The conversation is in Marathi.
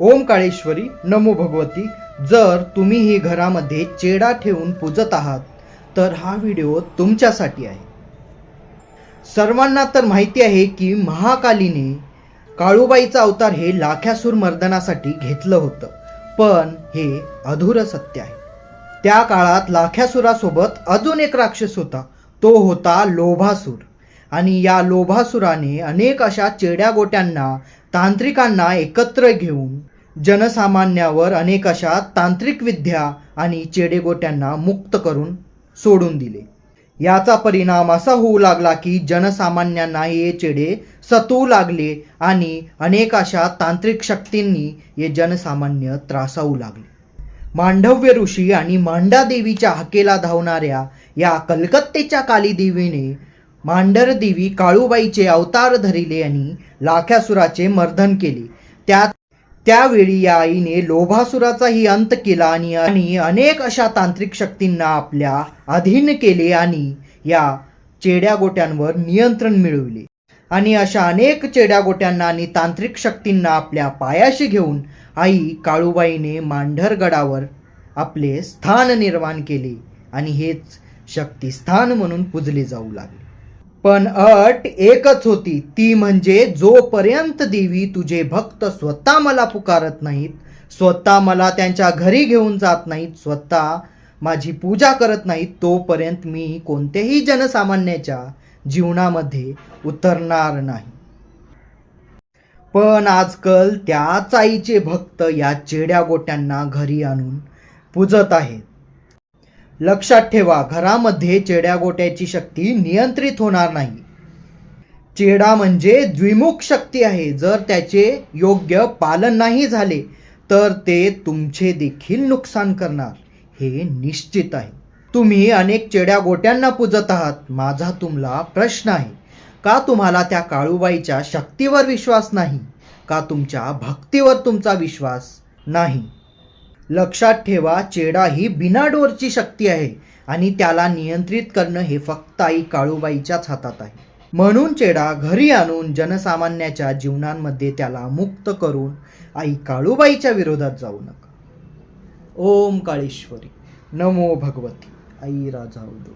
ओम काळेश्वरी नमो भगवती। जर तुम्ही ही घरामध्ये चेडा ठेवून पूजत आहात तर हा व्हिडिओ तुमच्यासाठी आहे। सर्वांना तर माहिती आहे की महाकालीने काळूबाईचा अवतार हे लाख्यासूर मर्दनासाठी घेतलं होतं, पण हे अधुरं सत्य आहे। त्या काळात लाख्यासुरासोबत अजून एक राक्षस होता, तो होता लोभासूर। आणि या लोभासुराने अनेक अशा चेड्या गोट्यांना तांत्रिकांना एकत्र घेऊन जनसामान्यावर अनेक अशा तांत्रिक विद्या आणि चेडेगोट्यांना मुक्त करून सोडून दिले। याचा परिणाम असा होऊ लागला की जनसामान्यांना हे चेडे सतवू लागले आणि अनेक अशा तांत्रिक शक्तींनी हे जनसामान्य त्रासावू लागले। मांडव्य ऋषी आणि मांडादेवीच्या हाकेला धावणाऱ्या या कलकत्तेच्या कालीदेवीने मांढरदेवी काळूबाईचे अवतार धरिले आणि लाख्यासुराचे मर्दन केले। त्यावेळी या आईने लोभासुराचाही अंत केला आणि अनेक अशा तांत्रिक शक्तींना आपल्या अधीन केले आणि या चेड्या गोट्यांवर नियंत्रण मिळवले। आणि अशा अनेक चेड्या गोट्यांना आणि तांत्रिक शक्तींना आपल्या पायाशी घेऊन आई काळूबाईने मांढरगडावर आपले स्थान निर्माण केले आणि हेच शक्तिस्थान म्हणून पूजले जाऊ लागले। पण अट एकच होती, ती म्हणजे जोपर्यंत देवी तुझे भक्त स्वतः मला पुकारत नाहीत, स्वतः मला त्यांच्या घरी घेऊन जात नाहीत, स्वतः माझी पूजा करत नाहीत, तोपर्यंत मी कोणत्याही जनसामान्याच्या जीवनामध्ये उतरणार नाही। पण आजकाल त्याच आईचे भक्त या चेड्या गोट्यांना घरी आणून पूजत आहेत। लक्षात ठेवा, घरामध्ये चेड्या गोट्याची शक्ती नियंत्रित होणार नाही। चेडा म्हणजे द्विमुख शक्ती आहे, जर त्याचे योग्य पालन नाही झाले तर ते तुमचे देखील नुकसान करणार, हे निश्चित आहे। तुम्ही अनेक चेड्या गोट्यांना पूजत आहात। माझा तुम्हाला प्रश्न आहे, का तुम्हाला त्या काळूबाईच्या शक्तीवर विश्वास नाही? का तुमच्या भक्तीवर तुमचा विश्वास नाही? लक्षात ठेवा, चेडा ही बिना डोरची शक्ती आहे आणि त्याला नियंत्रित करणं हे फक्त आई काळूबाईच्याच हातात आहे। म्हणून चेडा घरी आणून जनसामान्याच्या जीवनांमध्ये त्याला मुक्त करून आई काळूबाईच्या विरोधात जाऊ नका। ओम काळेश्वरी नमो भगवती आई राजा उदो।